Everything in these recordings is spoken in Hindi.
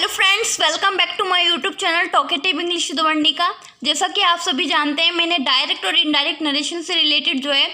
Friends, welcome back to my YouTube channel talkative English का। जैसा कि आप सभी जानते हैं, मैंने डायरेक्ट और इनडायरेक्ट नरेशन से रिलेटेड जो है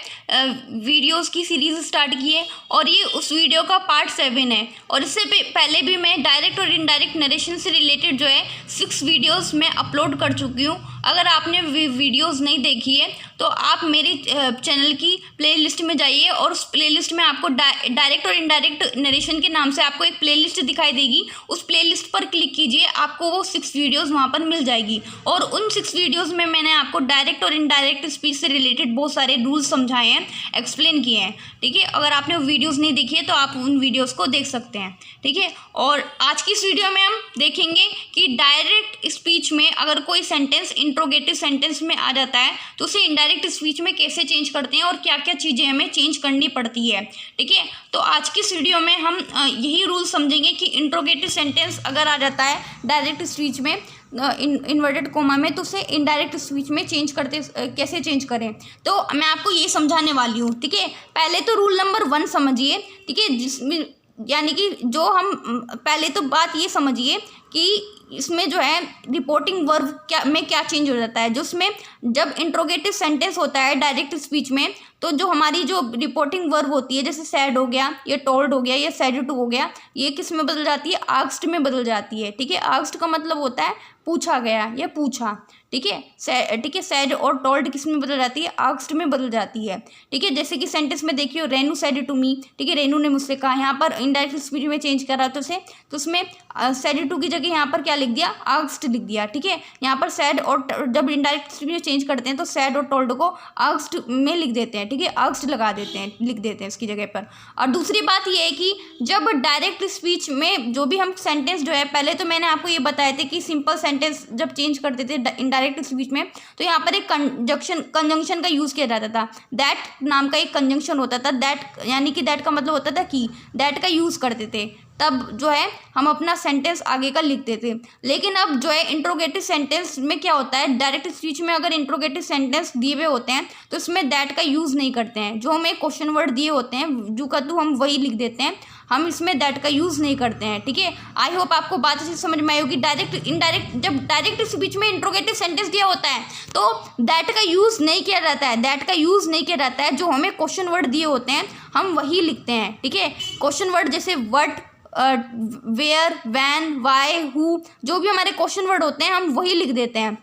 वीडियोस की सीरीज़ स्टार्ट की है और ये उस वीडियो का पार्ट 7 है। और इससे पहले भी मैं डायरेक्ट और इनडायरेक्ट नरेशन से रिलेटेड जो है 6 वीडियोस मैं अपलोड कर चुकी हूँ। अगर आपने वीडियोस नहीं देखी है तो आप मेरी चैनल की प्लेलिस्ट में जाइए और उस प्लेलिस्ट में आपको डायरेक्ट और इनडायरेक्ट नरेशन के नाम से आपको एक प्लेलिस्ट दिखाई देगी। उस प्लेलिस्ट पर क्लिक कीजिए, आपको वो 6 वीडियोस वहाँ पर मिल जाएगी। और उन 6 वीडियोस में मैंने आपको डायरेक्ट और इनडायरेक्ट स्पीच से रिलेटेड बहुत सारे रूल्स समझाए हैं, एक्सप्लेन किए हैं। ठीक है, अगर आपने वीडियोस नहीं देखी है तो आप उन वीडियोस को देख सकते हैं। ठीक है, और आज की इस वीडियो में हम देखेंगे कि डायरेक्ट स्पीच में अगर कोई सेंटेंस इंट्रोगेटिव सेंटेंस में आ जाता है तो उसे इनडायरेक्ट स्पीच में कैसे चेंज करते हैं और क्या क्या चीज़ें हमें चेंज करनी पड़ती है। ठीक है, तो आज की इस वीडियो में हम यही रूल समझेंगे कि इंट्रोगेटिव सेंटेंस अगर आ जाता है डायरेक्ट स्पीच में इन्वर्टेड कोमा में तो उसे इनडायरेक्ट स्पीच में चेंज करते कैसे चेंज करें। तो मैं आपको ये समझाने वाली हूँ। ठीक है, पहले तो रूल नंबर 1 समझिए। ठीक है, जिसमें यानी कि जो हम पहले तो बात ये समझिए कि इसमें जो है रिपोर्टिंग वर्ब क्या चेंज हो जाता है। जो उसमें जब इंट्रोगेटिव सेंटेंस होता है डायरेक्ट स्पीच में तो जो हमारी जो रिपोर्टिंग वर्ब होती है, जैसे सैड हो गया, ये टोल्ड हो गया, ये सेड टू हो गया, ये किस में बदल जाती है? आस्क्ड में बदल जाती है। ठीक है, आस्क्ड का मतलब होता है पूछा गया या पूछा। ठीक है, सैड और टोल्ड किस में बदल जाती है? आस्क्ड में बदल जाती है। ठीक है, जैसे कि सेंटेंस में देखिए, रेनू सेड टू मी। ठीक है, रेनू ने मुझसे कहा, यहाँ पर इनडायरेक्ट स्पीच में चेंज करा तो उसमें सेड टू की जगह यहाँ पर क्या लिख दिया? आस्क्ड लिख दिया। ठीक है, यहाँ पर सैड और जब इनडायरेक्ट स्पीच में चेंज करते हैं तो सैड और टोल्ड को आस्क्ड में लिख देते हैं। ठीक है, आस्क्ड लगा देते हैं, लिख देते हैं इसकी जगह पर। और दूसरी बात ये है कि जब डायरेक्ट स्पीच में जो भी हम सेंटेंस जो है, पहले तो मैंने आपको ये बताया था कि सिंपल सेंटेंस जब चेंज करते थे इनडायरेक्ट स्पीच में तो यहाँ पर एक कंजंक्शन का यूज़ किया जाता था। दैट नाम का एक कंजंक्शन होता था। दैट यानी कि दैट का मतलब होता था कि, दैट का यूज़ करते थे, तब जो है हम अपना सेंटेंस आगे का लिखते थे। लेकिन अब जो है इंट्रोगेटिव सेंटेंस में क्या होता है, डायरेक्ट स्पीच में अगर इंट्रोगेटिव सेंटेंस दिए हुए होते हैं तो इसमें दैट का यूज़ नहीं करते हैं। जो हमें क्वेश्चन वर्ड दिए होते हैं जो का तू, हम वही लिख देते हैं, हम इसमें दैट का यूज़ नहीं करते हैं। ठीक है, आई होप आपको बात अच्छी समझ में आई होगी। डायरेक्ट इनडायरेक्ट, जब डायरेक्ट स्पीच में इंट्रोगेटिव सेंटेंस दिया होता है तो दैट का यूज़ नहीं किया जाता है। दैट का यूज़ नहीं किया जाता है, जो हमें क्वेश्चन वर्ड दिए होते हैं हम वही लिखते हैं। ठीक है, क्वेश्चन वर्ड जैसे what, where, when, why, who, जो भी हमारे क्वेश्चन वर्ड होते हैं हम वही लिख देते हैं।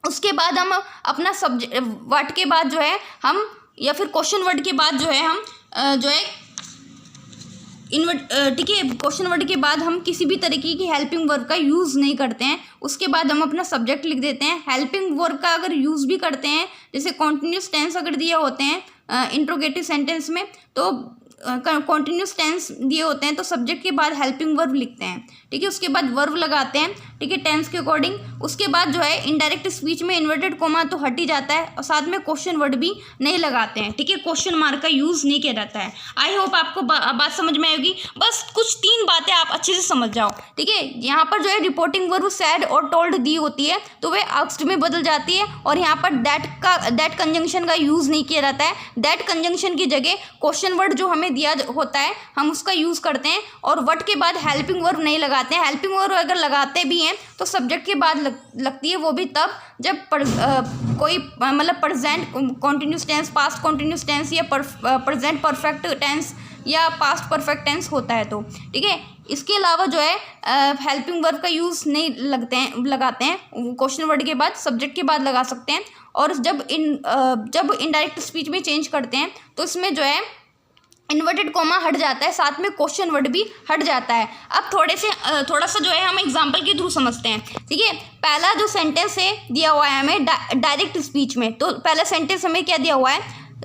उसके बाद हम अपना सब्जेक्ट वर्ड के बाद जो है हम, या फिर क्वेश्चन वर्ड के बाद जो है हम जो है ठीक है, क्वेश्चन वर्ड के बाद हम किसी भी तरीके की हेल्पिंग वर्ब का यूज़ नहीं करते हैं। उसके बाद हम अपना सब्जेक्ट लिख देते हैं। हेल्पिंग वर्ब का अगर यूज़ भी करते हैं, जैसे कॉन्टिन्यूस टेंस अगर दिए होते हैं इंट्रोगेटिव सेंटेंस में तो कॉन्टिन्यूस टेंस दिए होते हैं तो सब्जेक्ट के बाद हेल्पिंग वर्ब लिखते हैं। ठीक है, उसके बाद वर्ब लगाते हैं। ठीक है, टेंस के अकॉर्डिंग। उसके बाद जो है इनडायरेक्ट स्पीच में इन्वर्टेड कोमा तो हट ही जाता है और साथ में क्वेश्चन वर्ड भी नहीं लगाते हैं। ठीक है, क्वेश्चन मार्क का यूज़ नहीं किया जाता है। आई होप आपको बात समझ में आएगी। बस कुछ 3 बातें आप अच्छे से समझ जाओ। ठीक है, यहाँ पर जो है रिपोर्टिंग वर्ब सैड और टोल्ड दी होती है तो वह आस्क्ड में बदल जाती है और यहाँ पर दैट कंजंक्शन का यूज़ नहीं किया जाता है। दैट कंजंक्शन की जगह क्वेश्चन वर्ड जो हमें दिया होता है हम उसका यूज़ करते हैं और वर्ड के बाद हेल्पिंग वर्ब नहीं लगाते हैं। हेल्पिंग वर्ब अगर लगाते भी हैं तो सब्जेक्ट के बाद लगती है, वो भी तब जब कोई मतलब present continuous tense, past continuous tense या प्रेजेंट परफेक्ट टेंस या पास्ट परफेक्ट टेंस होता है तो। ठीक है, इसके अलावा जो है हेल्पिंग वर्ब का यूज़ नहीं लगाते हैं। क्वेश्चन वर्ड के बाद सब्जेक्ट के बाद लगा सकते हैं। और जब इनडायरेक्ट स्पीच में चेंज करते हैं तो इसमें जो है इन्वर्टेड कोमा हट जाता है, साथ में क्वेश्चन वर्ड भी हट जाता है। अब थोड़ा सा जो है हम एग्जांपल के थ्रू समझते हैं। ठीक है, पहला जो सेंटेंस है दिया हुआ है हमें डायरेक्ट स्पीच में, तो पहला सेंटेंस हमें क्या दिया हुआ है,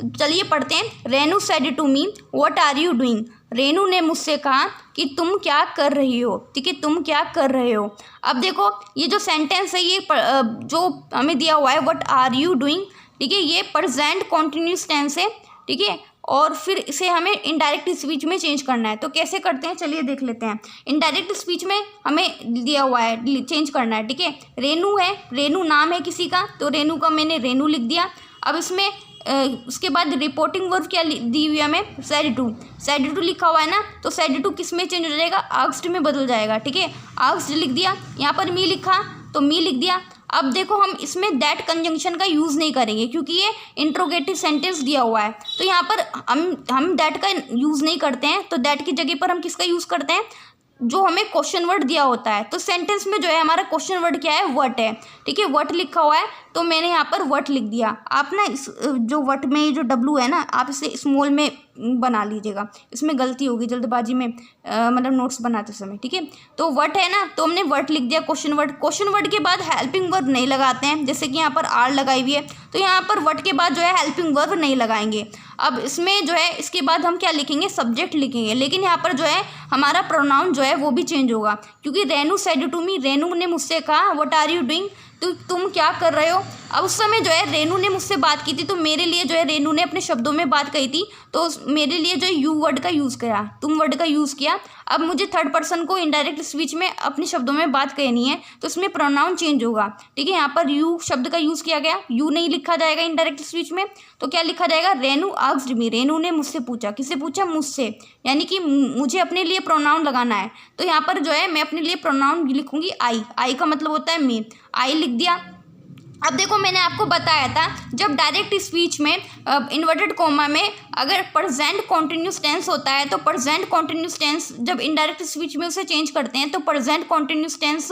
चलिए पढ़ते हैं। Renu said to me what are you doing. Renu ने मुझसे कहा कि तुम क्या कर रही हो। ठीक है, तुम क्या कर रहे हो। अब देखो ये जो सेंटेंस है ये जो हमें दिया हुआ है व्हाट आर यू डूइंग, ठीक है, ये प्रेजेंट कॉन्टिन्यूस टेंस है। ठीक है, और फिर इसे हमें इनडायरेक्ट स्पीच में चेंज करना है। तो कैसे करते हैं चलिए देख लेते हैं। इनडायरेक्ट स्पीच में हमें दिया हुआ है चेंज करना है। ठीक है, रेनू है, रेनू नाम है किसी का तो रेनू का मैंने रेनू लिख दिया। अब इसमें उसके बाद रिपोर्टिंग वर्ब क्या दी हुई है हमें, सेड टू लिखा हुआ है ना, तो सेड टू किस में चेंज हो जाएगा, आस्क्ड में बदल जाएगा। ठीक है, आस्क्ड लिख दिया, यहाँ पर मी लिखा तो मी लिख दिया। अब देखो हम इसमें दैट कंजंक्शन का यूज़ नहीं करेंगे क्योंकि ये इंट्रोगेटिव सेंटेंस दिया हुआ है, तो यहाँ पर हम दैट का यूज़ नहीं करते हैं। तो दैट की जगह पर हम किसका यूज़ करते हैं, जो हमें क्वेश्चन वर्ड दिया होता है। तो सेंटेंस में जो है हमारा क्वेश्चन वर्ड क्या है, व्हाट है। ठीक है, व्हाट लिखा हुआ है तो मैंने यहाँ पर व्हाट लिख दिया। आप ना इस जो व्हाट में जो डब्लू है ना, आप इसे स्मॉल में बना लीजिएगा, इसमें गलती होगी जल्दबाजी में, मतलब नोट्स बनाते समय। ठीक है, तो व्हाट है ना, तो हमने व्हाट लिख दिया क्वेश्चन वर्ड के बाद हेल्पिंग वर्ब नहीं लगाते हैं, जैसे कि यहाँ पर आर लगाई हुई है, तो यहाँ पर व्हाट के बाद जो है हेल्पिंग वर्ब नहीं लगाएंगे। अब इसमें जो है इसके बाद हम क्या लिखेंगे, सब्जेक्ट लिखेंगे, लेकिन यहाँ पर जो है हमारा प्रोनाउन जो है वो भी चेंज होगा, क्योंकि Renu said to me, Renu ने मुझसे कहा व्हाट आर यू डूइंग, तो तुम क्या कर रहे हो। अब उस समय जो है रेनू ने मुझसे बात की थी, तो मेरे लिए जो है रेनू ने अपने शब्दों में बात कही थी, तो मेरे लिए जो है यू वर्ड का यूज़ किया, तुम वर्ड का यूज़ किया। अब मुझे थर्ड पर्सन को इनडायरेक्ट स्पीच में अपने शब्दों में बात कहनी है, तो इसमें प्रोनाउन चेंज होगा। ठीक है, यहाँ पर यू शब्द का यूज़ किया गया, यू नहीं लिखा जाएगा इनडायरेक्ट स्पीच में, तो क्या लिखा जाएगा, रेनू आस्क्ड मी, रेनू ने मुझसे पूछा, किससे पूछा, मुझसे, यानी कि मुझे अपने लिए प्रोनाउन लगाना है। तो यहाँ पर जो है मैं अपने लिए प्रोनाउन लिखूंगी आई का मतलब होता है मैं, आई लिख दिया। अब देखो मैंने आपको बताया था जब डायरेक्ट स्पीच में इन्वर्टेड कोमा में अगर प्रेजेंट कॉन्टिन्यूस टेंस होता है, तो प्रेजेंट कॉन्टिन्यूस टेंस जब इनडायरेक्ट स्पीच में उसे चेंज करते हैं तो प्रेजेंट कॉन्टिन्यूस टेंस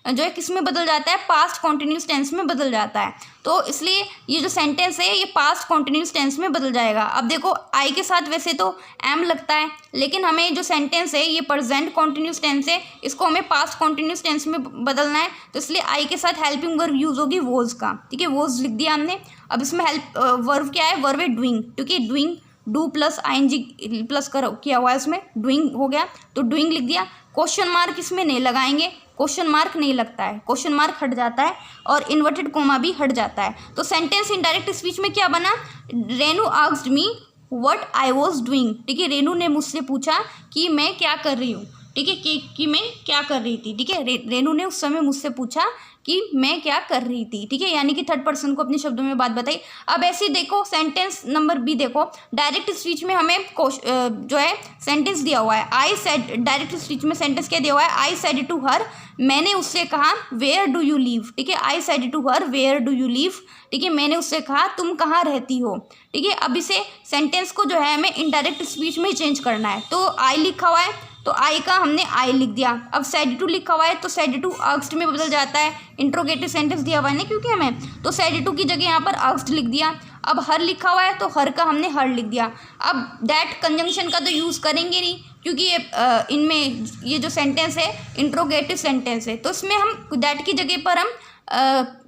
जो है किस में बदल जाता है, पास्ट कॉन्टिन्यूस टेंस में बदल जाता है। तो इसलिए ये जो सेंटेंस है ये पास्ट कॉन्टिन्यूस टेंस में बदल जाएगा। अब देखो आई के साथ वैसे तो एम लगता है, लेकिन हमें जो सेंटेंस है ये प्रेजेंट कॉन्टिन्यूस टेंस है, इसको हमें पास्ट कॉन्टिन्यूस टेंस में बदलना है, तो इसलिए आई के साथ हेल्पिंग वर्ब यूज़ होगी वोज का। ठीक है, वोज लिख दिया हमने। अब इसमें हेल्प वर्ब क्या है, वर्ब है डूइंग, क्योंकि doing do plus ING plus किया हुआ है, उसमें डूइंग हो गया, तो डूइंग लिख दिया। क्वेश्चन मार्क इसमें नहीं लगाएंगे, क्वेश्चन मार्क नहीं लगता है, क्वेश्चन मार्क हट जाता है और इन्वर्टेड कोमा भी हट जाता है। तो सेंटेंस इनडायरेक्ट स्पीच में क्या बना, Renu asked me what I was doing. ठीक है, रेनू ने मुझसे पूछा कि मैं क्या कर रही हूँ। ठीक है, कि मैं क्या कर रही थी। ठीक है, रेनू ने उस समय मुझसे पूछा कि मैं क्या कर रही थी। ठीक है, यानी कि थर्ड पर्सन को अपने शब्दों में बात बताई। अब ऐसे देखो सेंटेंस नंबर बी देखो, डायरेक्ट स्पीच में हमें जो है सेंटेंस दिया हुआ है, आई सेड, डायरेक्ट स्पीच में सेंटेंस क्या दिया हुआ है, आई सेड टू हर, मैंने उससे कहा वेयर डू यू लिव। ठीक है, I said to her where do you live. ठीक है, मैंने उससे कहा तुम कहाँ रहती हो। ठीक है, अब इसे सेंटेंस को जो है हमें इनडायरेक्ट स्पीच में चेंज करना है, तो आई लिखा हुआ है तो आई का हमने आई लिख दिया। अब सेड टू लिखा हुआ है तो सेड टू आस्क्ड में बदल जाता है, इंट्रोगेटिव सेंटेंस दिया हुआ है ना क्योंकि हमें, तो सेड टू की जगह यहाँ पर आस्क्ड लिख दिया। अब हर लिखा हुआ है तो हर का हमने हर लिख दिया। अब दैट कंजंक्शन का तो यूज़ करेंगे नहीं क्योंकि ये इनमें ये जो सेंटेंस है इंट्रोगेटिव सेंटेंस है, तो इसमें हम दैट की जगह पर हम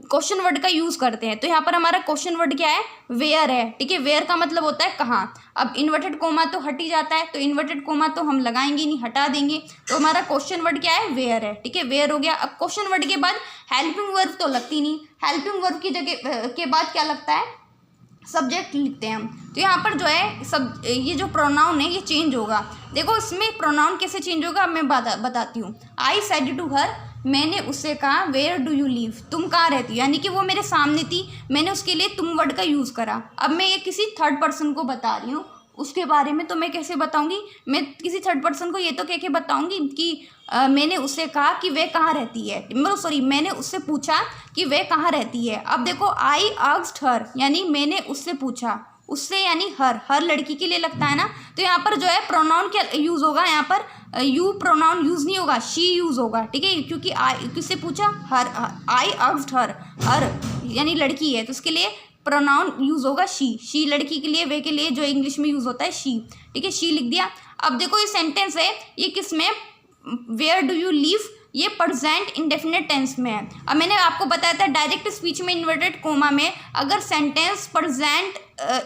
क्वेश्चन वर्ड का यूज़ करते हैं। तो यहाँ पर हमारा क्वेश्चन वर्ड क्या है, वेयर है। ठीक है, वेयर का मतलब होता है कहाँ। अब इन्वर्टेड कोमा तो हट ही जाता है, तो इन्वर्टेड कोमा तो हम लगाएंगे नहीं, हटा देंगे, तो हमारा क्वेश्चन वर्ड क्या है, वेयर है। ठीक है, वेयर हो गया। अब क्वेश्चन वर्ड के बाद हेल्पिंग वर्ब तो लगती नहीं, हेल्पिंग वर्ब की जगह के बाद क्या लगता है, सब्जेक्ट लिखते हैं हम। तो यहाँ पर जो है सब ये जो प्रोनाउन है ये चेंज होगा। देखो इसमें प्रोनाउन कैसे चेंज होगा मैं बताती हूँ। आई सेड टू हर, मैंने उससे कहा वेयर डू यू लिव, तुम कहाँ रहती हो, यानी कि वो मेरे सामने थी, मैंने उसके लिए तुम वर्ड का यूज़ करा। अब मैं ये किसी थर्ड पर्सन को बता रही हूँ उसके बारे में, तो मैं कैसे बताऊँगी, मैं किसी थर्ड पर्सन को ये तो कह के बताऊँगी कि मैंने उससे कहा कि वह कहाँ रहती है, मतलब सॉरी मैंने उससे पूछा कि वह कहाँ रहती है। अब देखो आई आस्क्ड हर, यानी मैंने उससे पूछा, उससे यानी हर लड़की के लिए लगता है ना, तो यहाँ पर जो है प्रोनाउन क्या यूज़ होगा, यहाँ पर यू प्रोनाउन यूज़ नहीं होगा, शी यूज़ होगा। ठीक है, क्योंकि आई किससे पूछा, हर, आई आस्क्ड हर यानी लड़की है, तो उसके लिए प्रोनाउन यूज़ होगा शी लड़की के लिए, वे के लिए जो इंग्लिश में यूज़ होता है शी। ठीक है, शी लिख दिया। अब देखो ये सेंटेंस है ये किस में, वेयर डू यू लिव, ये प्रेजेंट इंडेफिनिट टेंस में है। अब मैंने आपको बताया था डायरेक्ट स्पीच में इन्वर्टेड कोमा में अगर सेंटेंस प्रेजेंट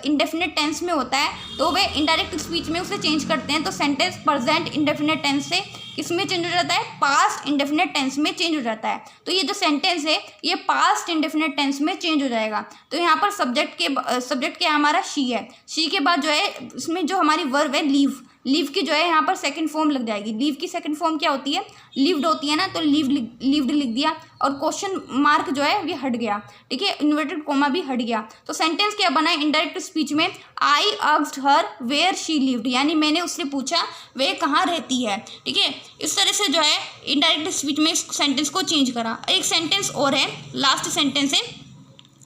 इंडेफिनिट टेंस में होता है तो वे इनडायरेक्ट स्पीच में उसे चेंज करते हैं, तो सेंटेंस प्रेजेंट इंडेफिनिट टेंस से किस में चेंज हो जाता है, पास्ट इंडेफिनिट टेंस में चेंज हो जाता है। तो ये जो सेंटेंस है ये पास्ट इंडेफिनिट टेंस में चेंज हो जाएगा। तो यहाँ पर सब्जेक्ट क्या हमारा शी है, शी के बाद जो है इसमें जो हमारी वर्ब है लीव, लीव की जो है यहाँ पर सेकंड फॉर्म लग जाएगी। लीव की सेकंड फॉर्म क्या होती है, लीव्ड होती है ना, तो लीव्ड लिख दिया और क्वेश्चन मार्क जो है ये हट गया, ठीक है, इन्वर्टेड कोमा भी हट गया। तो सेंटेंस क्या बना है इनडायरेक्ट स्पीच में, I asked her where she lived, यानी मैंने उससे पूछा वे कहाँ रहती है, ठीक है। इस तरह से जो है इनडायरेक्ट स्पीच में इस सेंटेंस को चेंज करा। एक सेंटेंस और है, लास्ट सेंटेंस है,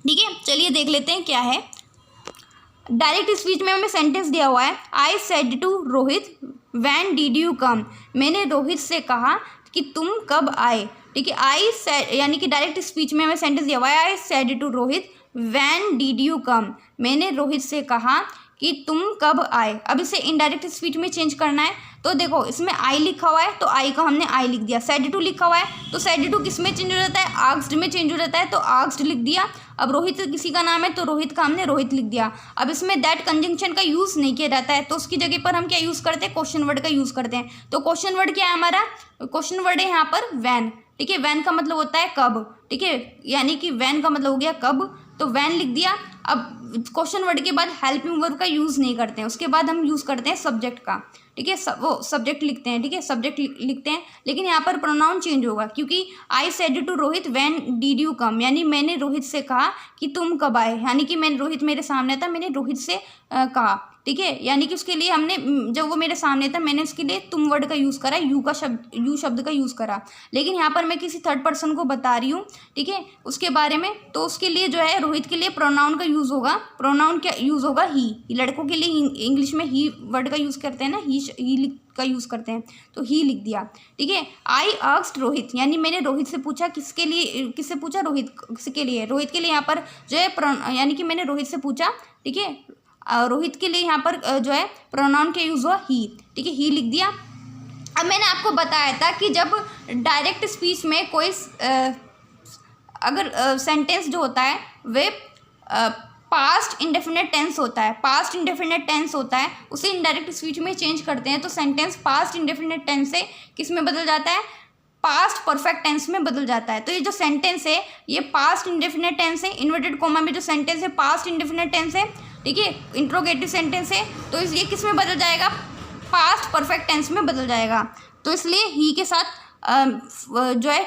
ठीक है, चलिए देख लेते हैं क्या है। डायरेक्ट स्पीच में हमें सेंटेंस दिया हुआ है, I said to Rohit when did you come, मैंने रोहित से कहा कि तुम कब आए, ठीक है। आई सेड यानी कि डायरेक्ट स्पीच में हमें सेंटेंस दिया हुआ है, I said to Rohit when did you come, मैंने रोहित से कहा कि तुम कब आए। अब इसे इनडायरेक्ट स्पीच में चेंज करना है, तो देखो इसमें आई लिखा हुआ है तो आई का हमने आई लिख दिया, सेड टू लिखा हुआ है तो सेड टू किस में चेंज हो जाता है, आस्क्ड में चेंज हो जाता है, तो आस्क्ड लिख दिया। अब रोहित किसी का नाम है तो रोहित का हमने रोहित लिख दिया। अब इसमें दैट कंजंक्शन का यूज़ नहीं किया जाता है, तो उसकी जगह पर हम क्या यूज़ करते हैं, क्वेश्चन वर्ड का यूज़ करते हैं। तो क्वेश्चन वर्ड क्या है हमारा, क्वेश्चन वर्ड है यहाँ पर वैन, ठीक है। वैन का मतलब होता है कब, ठीक है, यानी कि वैन का मतलब हो गया कब, तो वैन लिख दिया। अब क्वेश्चन वर्ड के बाद हेल्पिंग वर्ब का यूज़ नहीं करते हैं, उसके बाद हम यूज़ करते हैं सब्जेक्ट का, ठीक है, वो सब्जेक्ट लिखते हैं, ठीक है, सब्जेक्ट लिखते हैं। लेकिन यहाँ पर प्रोनाउन चेंज होगा, क्योंकि I said to Rohit when did you come, यानी मैंने रोहित से कहा कि तुम कब आए, यानी कि मैंने रोहित मेरे सामने था, मैंने रोहित से कहा, ठीक है, यानी कि उसके लिए हमने जब वो मेरे सामने था मैंने उसके लिए तुम वर्ड का यूज़ करा, यू शब्द का यूज़ करा। लेकिन यहाँ पर मैं किसी थर्ड पर्सन को बता रही हूँ, ठीक है, उसके बारे में, तो उसके लिए जो है रोहित के लिए प्रोनाउन का यूज़ होगा। प्रोनाउन क्या यूज़ होगा, ही। लड़कों के लिए इंग्लिश में ही वर्ड का यूज़ करते हैं ना, ही का यूज़ करते हैं, तो ही लिख दिया, ठीक है। आई आस्क्ड रोहित, यानी मैंने रोहित से पूछा, किसके लिए, किससे पूछा, रोहित, किसके लिए, रोहित के लिए यहाँ पर जो है यानी कि मैंने रोहित से पूछा, ठीक है, रोहित के लिए यहाँ पर जो है प्रोनाउन क्या यूज़ हुआ, ही, ठीक है, ही लिख दिया। अब मैंने आपको बताया था कि जब डायरेक्ट स्पीच में कोई अगर सेंटेंस जो होता है वे पास्ट इंडेफिनिट टेंस होता है, पास्ट इंडेफिनिट टेंस होता है, उसे इनडायरेक्ट स्पीच में चेंज करते हैं, तो सेंटेंस पास्ट इंडेफिनिट टेंस से किस में बदल जाता है, पास्ट परफेक्ट टेंस में बदल जाता है। तो ये जो सेंटेंस है ये पास्ट इंडेफिनिट टेंस है, इन्वर्टेड कोमा में जो सेंटेंस है पास्ट इंडेफिनिट टेंस है, ठीक है, इंट्रोगेटिव सेंटेंस है, तो ये किस में बदल जाएगा, पास्ट परफेक्ट टेंस में बदल जाएगा। तो इसलिए ही के साथ जो है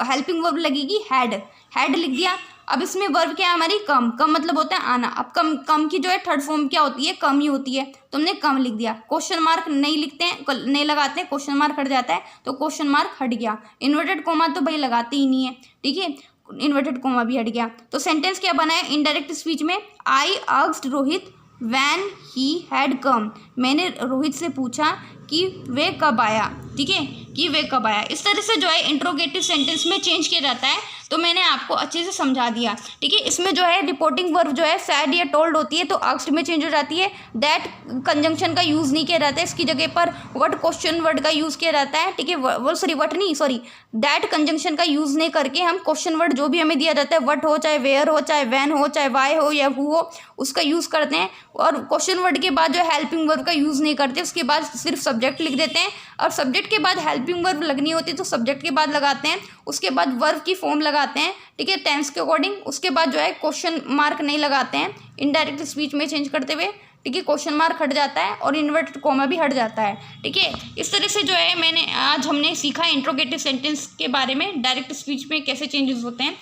हेल्पिंग वर्ब लगेगी हैड लिख दिया। अब इसमें वर्ब क्या है हमारी, कम, कम मतलब होता है आना। अब कम की जो है थर्ड फॉर्म क्या होती है, कम ही होती है, तो हमने कम लिख दिया। क्वेश्चन मार्क नहीं लिखते हैं, नहीं लगाते हैं, क्वेश्चन मार्क हट जाता है, तो क्वेश्चन मार्क हट गया। इन्वर्टेड कोमा तो भाई लगाते ही नहीं है, ठीक है, इन्वर्टेड कोमा भी हट गया। तो सेंटेंस क्या बना है इनडायरेक्ट स्पीच में, I asked Rohit when he had come, मैंने रोहित से पूछा कि वे कब आया, ठीक है, कि वे कब आया। इस तरह से जो है इंट्रोगेटिव सेंटेंस में चेंज किया जाता है, तो मैंने आपको अच्छे से समझा दिया, ठीक है। इसमें जो है रिपोर्टिंग वर्ब जो है सैड या टोल्ड होती है तो आस्क्ड में चेंज हो जाती है। दैट कंजंक्शन का यूज़ नहीं किया जाता है, इसकी जगह पर व्हाट क्वेश्चन वर्ड का यूज़ किया जाता है, ठीक है, सॉरी दैट कंजंक्शन का यूज़ नहीं करके हम क्वेश्चन वर्ड जो भी हमें दिया जाता है, व्हाट हो चाहे वेयर हो चाहे वैन हो चाहे वाई हो या हु हो, उसका यूज़ करते हैं। और क्वेश्चन वर्ड के बाद जो हेल्पिंग वर्ब का यूज़ नहीं करते, उसके बाद सिर्फ सब्जेक्ट लिख देते हैं, और सब्जेक्ट के बाद हेल्पिंग वर्ब लगनी होती है तो सब्जेक्ट के बाद लगाते हैं, उसके बाद वर्ब की फॉर्म लगाते हैं, ठीक है, टेंस के अकॉर्डिंग। उसके बाद जो है क्वेश्चन मार्क नहीं लगाते हैं इनडायरेक्ट स्पीच में चेंज करते हुए, ठीक है, क्वेश्चन मार्क हट जाता है और इन्वर्टेड कोमा भी हट जाता है, ठीक है। इस तरह से जो है आज हमने सीखा इंट्रोगेटिव सेंटेंस के बारे में, डायरेक्ट स्पीच में कैसे चेंजेस होते हैं,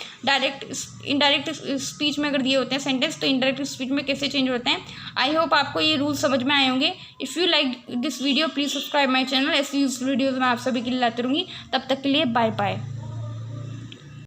इनडायरेक्ट स्पीच में अगर दिए होते हैं सेंटेंस तो इनडायरेक्ट स्पीच में कैसे चेंज होते हैं। आई होप आपको ये रूल समझ में आए होंगे। If you like this video please subscribe my channel, ऐसी वीडियोज़ मैं आप सभी के लिए लाती रहूँगी। तब तक के लिए बाय बाय।